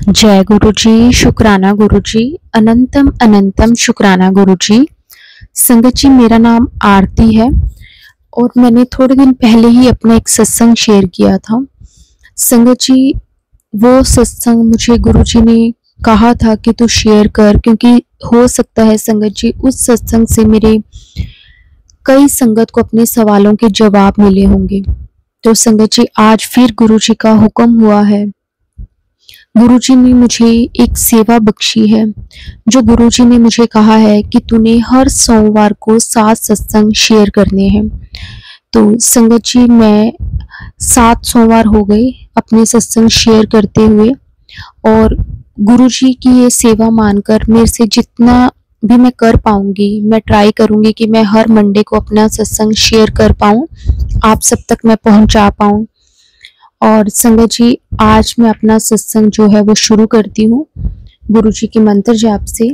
जय गुरु जी, शुक्राना गुरु जी, अनंतम अनंतम शुक्राना गुरु जी। संगत जी, मेरा नाम आरती है और मैंने थोड़े दिन पहले ही अपना एक सत्संग शेयर किया था। संगत जी, वो सत्संग मुझे गुरु जी ने कहा था कि तू शेयर कर, क्योंकि हो सकता है संगत जी उस सत्संग से मेरे कई संगत को अपने सवालों के जवाब मिले होंगे। तो संगत जी, आज फिर गुरु जी का हुक्म हुआ है। गुरुजी ने मुझे एक सेवा बख्शी है, जो गुरुजी ने मुझे कहा है कि तूने हर सोमवार को 7 सत्संग शेयर करने हैं। तो संगत जी, मैं 7 सोमवार हो गए अपने सत्संग शेयर करते हुए, और गुरुजी की ये सेवा मानकर मेरे से जितना भी मैं कर पाऊंगी, मैं ट्राई करूंगी कि मैं हर मंडे को अपना सत्संग शेयर कर पाऊं, आप सब तक मैं पहुंचा पाऊं। और संगत जी, आज मैं अपना सत्संग जो है वो शुरू करती हूँ गुरु जी के मंत्र जाप से।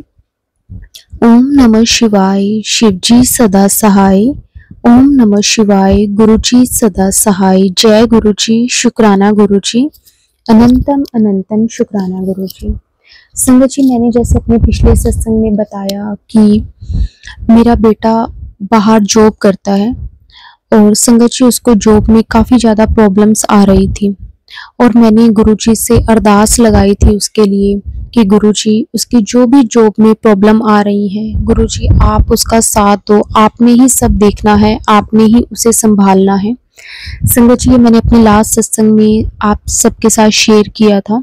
ओम नमः शिवाय, शिव जी सदा सहाय। ओम नमः शिवाय, गुरु जी सदा सहाय। जय गुरु जी, शुक्राना गुरु जी, अनंतम अनंतम शुक्राना गुरु जी। संगत जी, मैंने जैसे अपने पिछले सत्संग में बताया कि मेरा बेटा बाहर जॉब करता है और संगत जी उसको जॉब में काफ़ी ज़्यादा प्रॉब्लम्स आ रही थी, और मैंने गुरुजी से अरदास लगाई थी उसके लिए कि गुरुजी उसकी जो भी जॉब में प्रॉब्लम आ रही है, गुरुजी आप उसका साथ दो, आपने ही सब देखना है, आपने ही उसे संभालना है। संगत जी, ये मैंने अपने लास्ट सत्संग में आप सबके साथ शेयर किया था,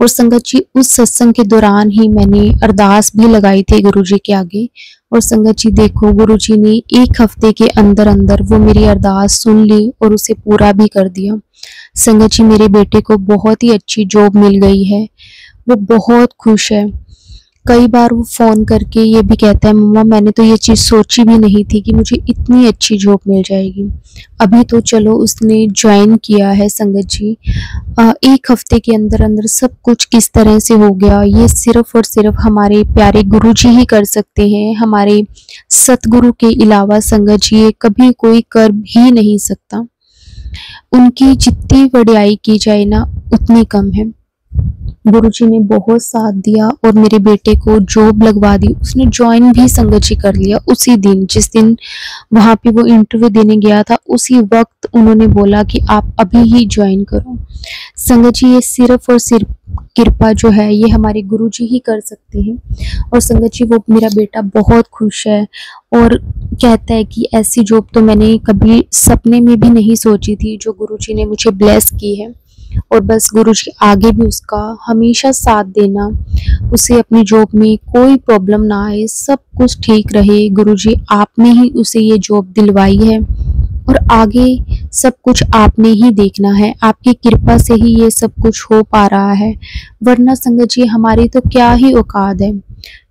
और संगत जी उस सत्संग के दौरान ही मैंने अरदास भी लगाई थी गुरुजी के आगे। और संगत जी देखो, गुरुजी ने 1 हफ्ते के अंदर अंदर वो मेरी अरदास सुन ली और उसे पूरा भी कर दिया। संगत जी, मेरे बेटे को बहुत ही अच्छी जॉब मिल गई है, वो बहुत खुश है। कई बार वो फ़ोन करके ये भी कहता है, मम्मा मैंने तो ये चीज़ सोची भी नहीं थी कि मुझे इतनी अच्छी जॉब मिल जाएगी। अभी तो चलो उसने ज्वाइन किया है संगत जी, 1 हफ्ते के अंदर अंदर सब कुछ किस तरह से हो गया, ये सिर्फ और सिर्फ हमारे प्यारे गुरु जी ही कर सकते हैं। हमारे सतगुरु के अलावा संगत जी ये कभी कोई कर ही नहीं सकता। उनकी जितनी वड्याई की जाए ना उतनी कम है। गुरुजी ने बहुत साथ दिया और मेरे बेटे को जॉब लगवा दी। उसने ज्वाइन भी संगत जी कर लिया उसी दिन, जिस दिन वहाँ पे वो इंटरव्यू देने गया था, उसी वक्त उन्होंने बोला कि आप अभी ही ज्वाइन करो। संगत जी, ये सिर्फ और सिर्फ कृपा जो है ये हमारे गुरुजी ही कर सकते हैं। और संगत जी, वो मेरा बेटा बहुत खुश है और कहता है कि ऐसी जॉब तो मैंने कभी सपने में भी नहीं सोची थी जो गुरुजी ने मुझे ब्लेस की है। और बस गुरुजी आगे भी उसका हमेशा साथ देना, उसे अपनी जॉब में कोई प्रॉब्लम ना आए, सब कुछ ठीक रहे। गुरुजी आपने ही उसे ये जॉब दिलवाई है और आगे सब कुछ आपने ही देखना है, आपकी कृपा से ही ये सब कुछ हो पा रहा है, वरना संगत जी हमारी तो क्या ही औकात है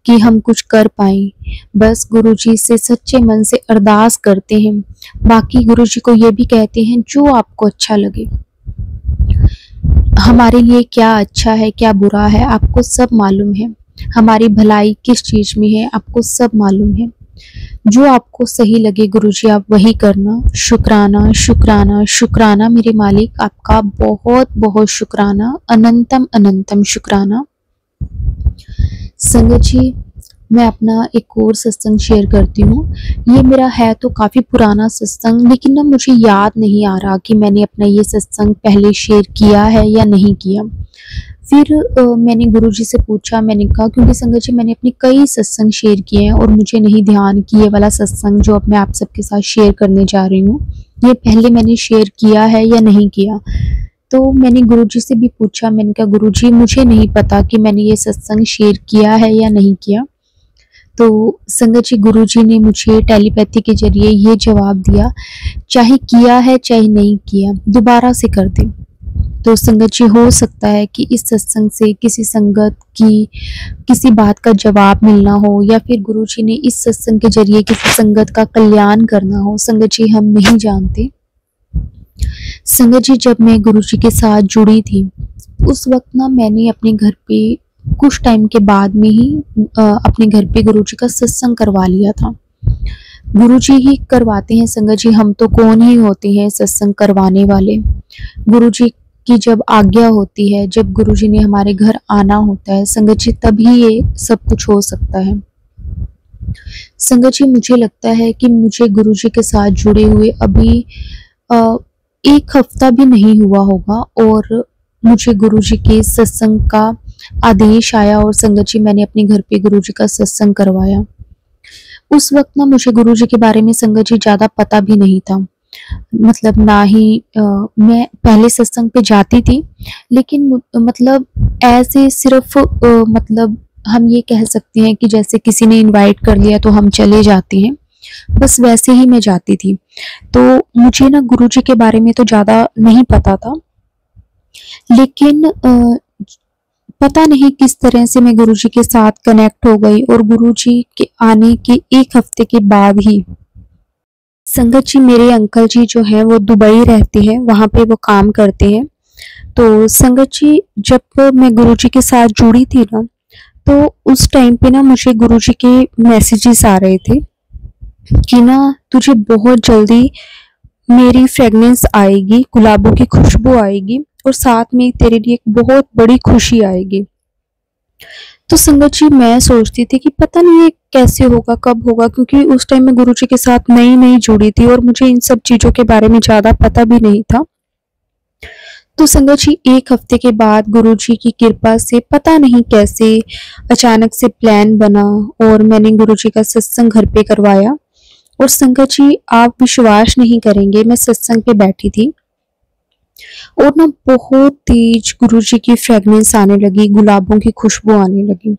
कि हम कुछ कर पाएं। बस गुरुजी से सच्चे मन से अरदास करते हैं। बाकी गुरुजी को ये भी कहते हैं जो आपको अच्छा लगे, हमारे लिए क्या अच्छा है क्या बुरा है आपको सब मालूम है, हमारी भलाई किस चीज में है आपको सब मालूम है। जो आपको सही लगे गुरुजी आप वही करना। शुक्राना शुक्राना शुक्राना मेरे मालिक, आपका बहुत बहुत शुक्राना, अनंतम अनंतम शुक्राना। संगत जी, मैं अपना एक और सत्संग शेयर करती हूँ। ये मेरा है तो काफ़ी पुराना सत्संग, लेकिन ना मुझे याद नहीं आ रहा कि मैंने अपना ये सत्संग पहले शेयर किया है या नहीं किया। फिर मैंने गुरुजी से पूछा, मैंने कहा क्योंकि संगत जी मैंने अपने कई सत्संग शेयर किए हैं और मुझे नहीं ध्यान कि ये वाला सत्संग जो अब मैं आप सबके साथ शेयर करने जा रही हूँ, ये पहले मैंने शेयर किया है या नहीं किया। तो मैंने गुरुजी से भी पूछा, मैंने कहा गुरुजी मुझे नहीं पता कि मैंने ये सत्संग शेयर किया है या नहीं किया। तो संगत जी, गुरुजी ने मुझे टेलीपैथी के जरिए ये जवाब दिया, चाहे किया है चाहे नहीं किया दोबारा से कर दे। तो संगत जी, हो सकता है कि इस सत्संग से किसी संगत की किसी बात का जवाब मिलना हो, या फिर गुरुजी ने इस सत्संग के जरिए किसी संगत का कल्याण करना हो। संगत जी, हम नहीं जानते। संगत जी, जब मैं गुरुजी के साथ जुड़ी थी उस वक्त ना मैंने अपने घर पे कुछ टाइम के बाद में ही अपने घर पे गुरुजी का सत्संग करवा लिया था। गुरुजी ही करवाते हैं संगत जी, हम तो कौन ही होते हैं सत्संग करवाने वाले। गुरुजी की जब आज्ञा होती है, जब गुरुजी ने हमारे घर आना होता है संगत जी, तभी ये सब कुछ हो सकता है। संगत जी, मुझे लगता है कि मुझे गुरुजी के साथ जुड़े हुए अभी अ, 1 हफ्ता भी नहीं हुआ होगा और मुझे गुरुजी के सत्संग का आदेश आया और संगत जी मैंने अपने घर पे गुरुजी का सत्संग करवाया। उस वक़्त ना मुझे गुरुजी के बारे में संगत जी ज़्यादा पता भी नहीं था। मतलब ना ही मैं पहले सत्संग पे जाती थी, लेकिन मतलब ऐसे सिर्फ़ मतलब हम ये कह सकते हैं कि जैसे किसी ने इनवाइट कर लिया तो हम चले जाते हैं, बस वैसे ही मैं जाती थी। तो मुझे ना गुरुजी के बारे में तो ज़्यादा नहीं पता था, लेकिन पता नहीं किस तरह से मैं गुरुजी के साथ कनेक्ट हो गई और गुरुजी के आने के 1 हफ्ते के बाद ही संगत जी, मेरे अंकल जी जो हैं वो दुबई रहते हैं, वहाँ पे वो काम करते हैं। तो संगत जी, जब मैं गुरुजी के साथ जुड़ी थी ना, तो उस टाइम पे ना मुझे गुरुजी के मैसेजेस आ रहे थे कि ना तुझे बहुत जल्दी मेरी फ्रेगनेंस आएगी, गुलाबों की खुशबू आएगी और साथ में तेरे लिए एक बहुत बड़ी खुशी आएगी। तो संगत जी, मैं सोचती थी कि पता नहीं ये कैसे होगा, कब होगा, क्योंकि उस टाइम मैं गुरुजी के साथ नई-नई जुड़ी थी और मुझे इन सब चीज़ों के बारे में ज़्यादा पता भी नहीं था। तो संगत जी, 1 हफ्ते के बाद गुरुजी की कृपा से पता नहीं कैसे अचानक से प्लान बना और मैंने गुरुजी का सत्संग घर पे करवाया। और संगत जी, आप विश्वास नहीं करेंगे, मैं सत्संग पे बैठी थी और ना बहुत तेज गुरुजी की फ्रेगनेंस आने लगी, गुलाबों की खुशबू आने लगी।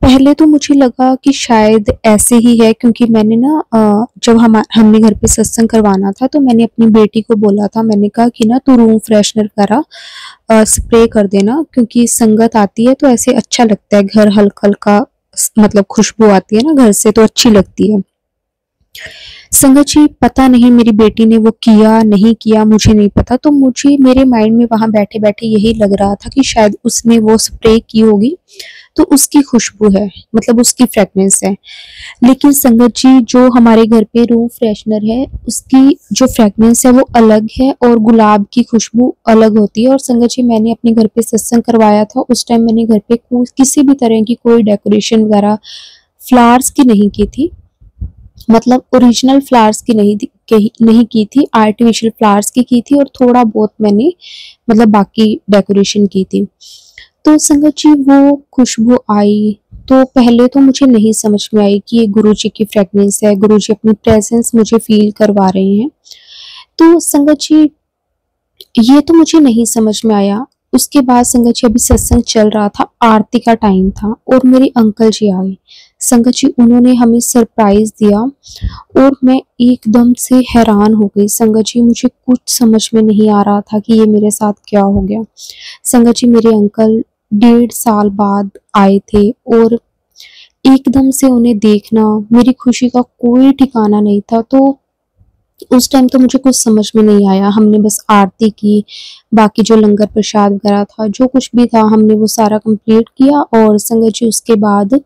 पहले तो मुझे लगा कि शायद ऐसे ही है, क्योंकि मैंने ना जब हमने घर पे सत्संग करवाना था तो मैंने अपनी बेटी को बोला था, मैंने कहा कि ना तू रूम फ्रेशनर करा स्प्रे कर देना, क्योंकि संगत आती है तो ऐसे अच्छा लगता है, घर हल्का हल्का मतलब खुशबू आती है ना घर से तो अच्छी लगती है। संगत जी, पता नहीं मेरी बेटी ने वो किया नहीं किया, मुझे नहीं पता। तो मुझे मेरे माइंड में वहां बैठे बैठे यही लग रहा था कि शायद उसने वो स्प्रे की होगी तो उसकी खुशबू है, मतलब उसकी फ्रेगनेंस है। लेकिन संगत जी, जो हमारे घर पे रूम फ्रेशनर है उसकी जो फ्रेगनेंस है वो अलग है और गुलाब की खुशबू अलग होती है। और संगत जी, मैंने अपने घर पे सत्संग करवाया था, उस टाइम मैंने घर पे किसी भी तरह की कोई डेकोरेशन वगैरह फ्लावर्स की नहीं की थी, मतलब ओरिजिनल फ्लावर्स की नहीं की थी, आर्टिफिशियल फ्लावर्स की थी और थोड़ा बहुत मैंने मतलब बाकी डेकोरेशन की थी। तो संगत जी, वो खुशबू आई तो पहले तो मुझे नहीं समझ में आई कि ये गुरुजी की फ्रेगनेंस है, गुरुजी अपनी प्रेजेंस मुझे फील करवा रहे हैं। तो संगत जी, ये तो मुझे नहीं समझ में आया। उसके बाद संगत जी, अभी सत्संग चल रहा था, आरती का टाइम था और मेरे अंकल जी आए। संगत जी, उन्होंने हमें सरप्राइज दिया और मैं एकदम से हैरान हो गई। संगत जी, मुझे कुछ समझ में नहीं आ रहा था कि ये मेरे साथ क्या हो गया। संगत जी, मेरे अंकल 1.5 साल बाद आए थे और एकदम से उन्हें देखना, मेरी खुशी का कोई ठिकाना नहीं था। तो उस टाइम तो मुझे कुछ समझ में नहीं आया, हमने बस आरती की, बाकी जो लंगर प्रसाद वगैरह था, जो कुछ भी था हमने वो सारा कंप्लीट किया। और संगत जी, उसके बाद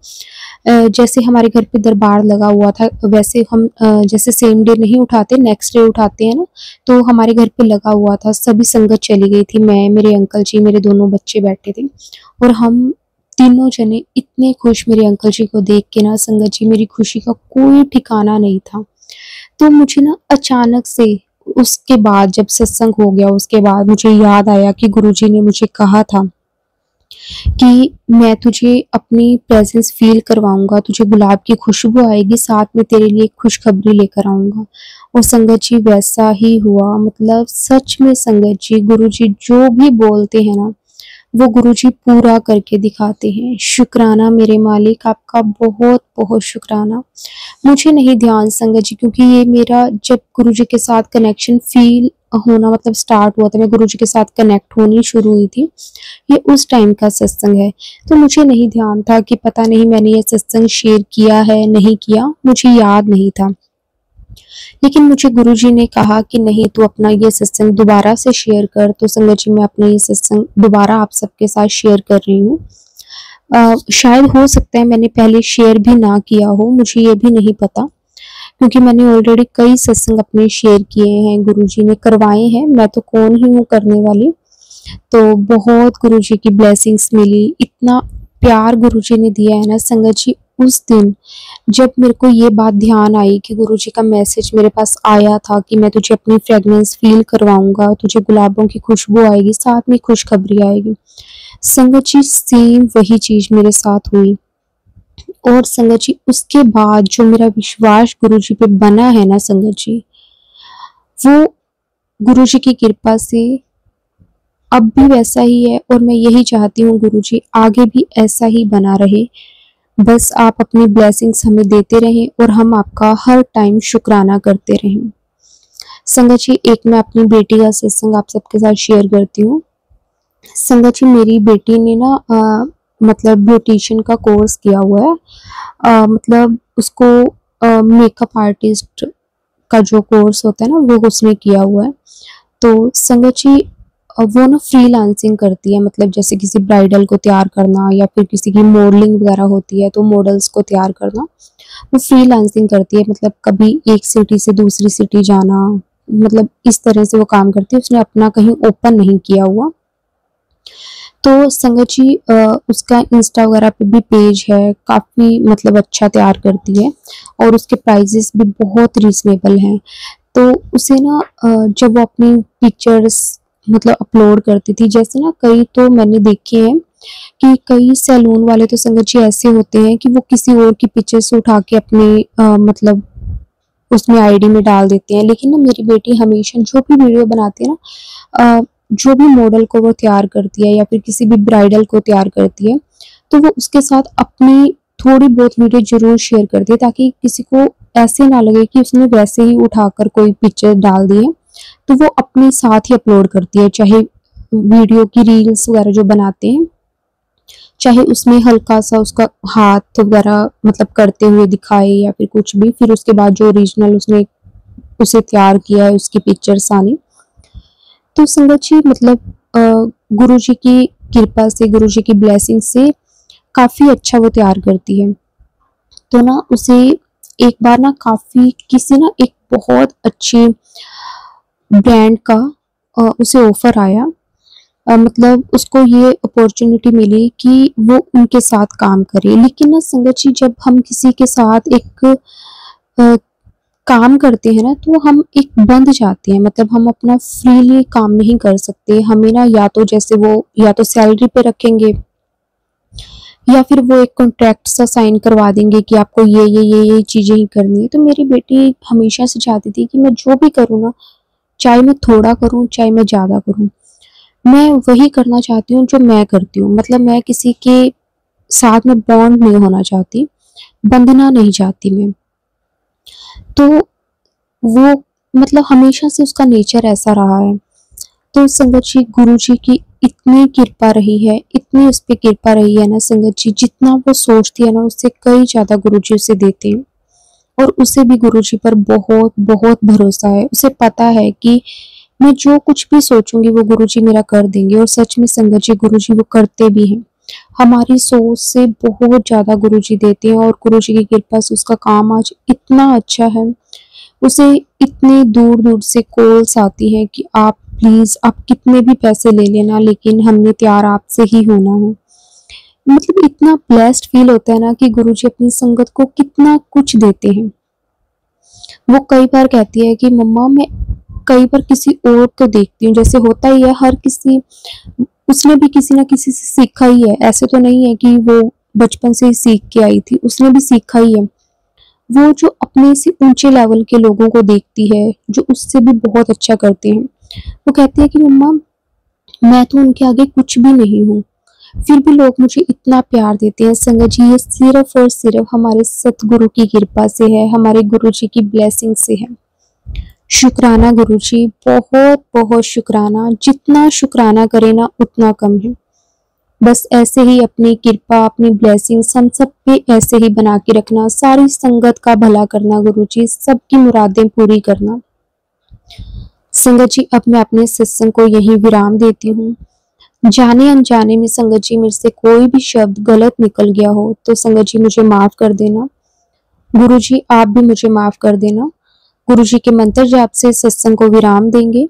जैसे हमारे घर पे दरबार लगा हुआ था, वैसे हम जैसे सेम डे नहीं उठाते, नेक्स्ट डे उठाते हैं ना, तो हमारे घर पे लगा हुआ था। सभी संगत चली गई थी, मैं, मेरे अंकल जी, मेरे दोनों बच्चे बैठे थे और हम तीनों जने इतने खुश मेरे अंकल जी को देख के ना संगत जी, मेरी खुशी का कोई ठिकाना नहीं था। तो मुझे ना अचानक से उसके बाद जब सत्संग हो गया, उसके बाद मुझे याद आया कि गुरुजी ने मुझे कहा था कि मैं तुझे अपनी प्रेजेंस फील करवाऊंगा, तुझे गुलाब की खुशबू आएगी, साथ में तेरे लिए खुशखबरी लेकर आऊंगा। और संगत जी, वैसा ही हुआ। मतलब सच में संगत जी, गुरुजी जो भी बोलते हैं ना वो गुरुजी पूरा करके दिखाते हैं। शुक्राना मेरे मालिक, आपका बहुत बहुत शुक्राना। मुझे नहीं ध्यान संगत जी, क्योंकि ये मेरा जब गुरुजी के साथ कनेक्शन फील होना मतलब स्टार्ट हुआ था, मैं गुरुजी के साथ कनेक्ट होनी शुरू हुई थी, ये उस टाइम का सत्संग है। तो मुझे नहीं ध्यान था कि पता नहीं मैंने ये सत्संग शेयर किया है नहीं किया, मुझे याद नहीं था। लेकिन मुझे गुरुजी ने कहा कि नहीं, तू अपना ये सत्संग दोबारा से शेयर कर। तो संगत जी, मैं अपना ये सत्संग दोबारा आप सबके साथ शेयर कर रही हूँ। शायद हो सकता है मैंने पहले शेयर भी ना किया हो, मुझे ये भी नहीं पता, क्योंकि मैंने ऑलरेडी कई सत्संग अपने शेयर किए हैं, गुरुजी ने करवाए हैं, मैं तो कौन ही हूँ करने वाली। तो बहुत गुरुजी की ब्लेसिंग्स मिली, इतना प्यार गुरुजी ने दिया है ना संगत जी। उस दिन जब मेरे को ये बात ध्यान आई कि गुरुजी का मैसेज मेरे पास आया था कि मैं तुझे अपनी फ्रेगनेंस फील करवाऊंगा, तुझे गुलाबों की खुशबू आएगी, साथ में खुशखबरी आएगी। संगत जी सेम वही चीज मेरे साथ हुई। और संगत जी उसके बाद जो मेरा विश्वास गुरुजी पे बना है ना संगत जी, वो गुरुजी की कृपा से अब भी वैसा ही है। और मैं यही चाहती हूँ गुरुजी आगे भी ऐसा ही बना रहे। बस आप अपनी ब्लेसिंग्स हमें देते रहें और हम आपका हर टाइम शुक्राना करते रहें। संगत जी एक मैं अपनी बेटी का सत्संग आप सबके साथ शेयर करती हूँ। संगत जी मेरी बेटी ने ना मतलब ब्यूटिशियन का कोर्स किया हुआ है। मतलब उसको मेकअप आर्टिस्ट का जो कोर्स होता है ना वो उसने किया हुआ है। तो संगत जी वो ना फ्रीलांसिंग करती है, मतलब जैसे किसी ब्राइडल को तैयार करना या फिर किसी की मॉडलिंग वगैरह होती है तो मॉडल्स को तैयार करना, वो फ्रीलांसिंग करती है। मतलब कभी एक सिटी से दूसरी सिटी जाना, मतलब इस तरह से वो काम करती है। उसने अपना कहीं ओपन नहीं किया हुआ। तो संगत जी उसका इंस्टा वगैरह पे भी पेज है, काफ़ी मतलब अच्छा तैयार करती है और उसके प्राइजेस भी बहुत रीजनेबल हैं। तो उसे ना जब वो अपनी पिक्चर्स मतलब अपलोड करती थी, जैसे ना कई तो मैंने देखे हैं कि कई सैलून वाले तो संगत जी ऐसे होते हैं कि वो किसी और की पिक्चर्स उठा के अपने मतलब उसमें आईडी में डाल देते हैं। लेकिन ना मेरी बेटी हमेशा जो भी वीडियो बनाती है ना, जो भी मॉडल को वो तैयार करती है या फिर किसी भी ब्राइडल को तैयार करती है, तो वो उसके साथ अपनी थोड़ी बहुत वीडियो जरूर शेयर करती है, ताकि किसी को ऐसे ना लगे कि उसने वैसे ही उठाकर कोई पिक्चर डाल दी है। तो वो अपने साथ ही अपलोड करती है, चाहे वीडियो की रील्स वगैरह जो बनाते हैं, चाहे उसमें हल्का सा उसका हाथ वगैरह मतलब करते हुए दिखाए या फिर कुछ भी, फिर उसके बाद जो ओरिजिनल उसने उसे तैयार किया है उसकी पिक्चर्स आनी। तो संगत जी मतलब गुरु जी की कृपा से, गुरु जी की ब्लेसिंग से काफ़ी अच्छा वो तैयार करती है। तो ना उसे एक बार ना काफ़ी किसी ना एक बहुत अच्छी ब्रांड का उसे ऑफर आया। मतलब उसको ये अपॉर्चुनिटी मिली कि वो उनके साथ काम करे। लेकिन ना संगत जी जब हम किसी के साथ एक काम करते हैं ना तो हम एक बंध जाते हैं, मतलब हम अपना फ्रीली काम नहीं कर सकते। हमें ना या तो जैसे वो या तो सैलरी पे रखेंगे या फिर वो एक कॉन्ट्रैक्ट सा साइन करवा देंगे कि आपको ये चीज़ें ही करनी है। तो मेरी बेटी हमेशा से चाहती थी कि मैं जो भी करूँ ना, चाहे मैं थोड़ा करूँ चाहे मैं ज़्यादा करूँ, मैं वही करना चाहती हूँ जो मैं करती हूँ। मतलब मैं किसी के साथ में बॉन्ड नहीं होना चाहती, बंधना नहीं चाहती मैं। तो वो मतलब हमेशा से उसका नेचर ऐसा रहा है। तो संगत जी गुरु जी की इतनी कृपा रही है, इतनी उस पे कृपा रही है ना संगत जी, जितना वो सोचती है ना उससे कई ज़्यादा गुरु जी उसे देते हैं। और उसे भी गुरु जी पर बहुत बहुत भरोसा है। उसे पता है कि मैं जो कुछ भी सोचूंगी वो गुरु जी मेरा कर देंगे। और सच में संगत जी गुरु जी वो करते भी हैं। हमारी सोच से बहुत ज़्यादा गुरु जी देते हैं और गुरु जी की कृपा से उसका काम आज इतना अच्छा है। उसे इतने दूर दूर से कॉल्स आती हैं कि आप प्लीज़ आप कितने भी पैसे ले लेना, लेकिन हमने तैयार आपसे ही होना हो। मतलब इतना ब्लेस्ड फील होता है ना कि गुरुजी अपनी संगत को कितना कुछ देते हैं। वो कई बार कहती है कि मम्मा मैं कई बार किसी और को देखती हूँ, जैसे होता ही है हर किसी, उसने भी किसी ना किसी से सीखा ही है। ऐसे तो नहीं है कि वो बचपन से ही सीख के आई थी, उसने भी सीखा ही है। वो जो अपने से ऊंचे लेवल के लोगों को देखती है जो उससे भी बहुत अच्छा करते हैं, वो कहती है कि मम्मा मैं तो उनके आगे कुछ भी नहीं हूँ, फिर भी लोग मुझे इतना प्यार देते हैं। संगत जी ये सिर्फ और सिर्फ हमारे सतगुरु की कृपा से है, हमारे गुरु जी की ब्लेसिंग से है। शुक्राना गुरु जी, बहुत बहुत शुक्राना। जितना शुक्राना करे ना उतना कम है। बस ऐसे ही अपनी कृपा, अपनी ब्लेसिंग्स हम सब पे ऐसे ही बना के रखना। सारी संगत का भला करना गुरु जी, सबकी मुरादें पूरी करना। संगत जी अब मैं अपने सत्संग को यही विराम देती हूँ। जाने अनजाने में संगत जी मेरे से कोई भी शब्द गलत निकल गया हो तो संगत जी मुझे माफ कर देना। गुरु जी आप भी मुझे माफ कर देना। गुरु जी के मंत्र जाप से सत्संग को विराम देंगे।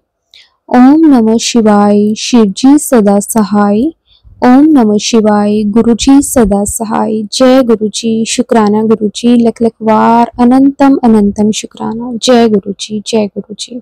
ओम नमः शिवाय शिवजी सदा सहाय। ओम नमः शिवाय गुरुजी सदा सहाय। जय गुरुजी, शुक्राना गुरुजी, लख लख वार अनंतम अनंतम शुक्राना। जय गुरुजी, जय गुरुजी।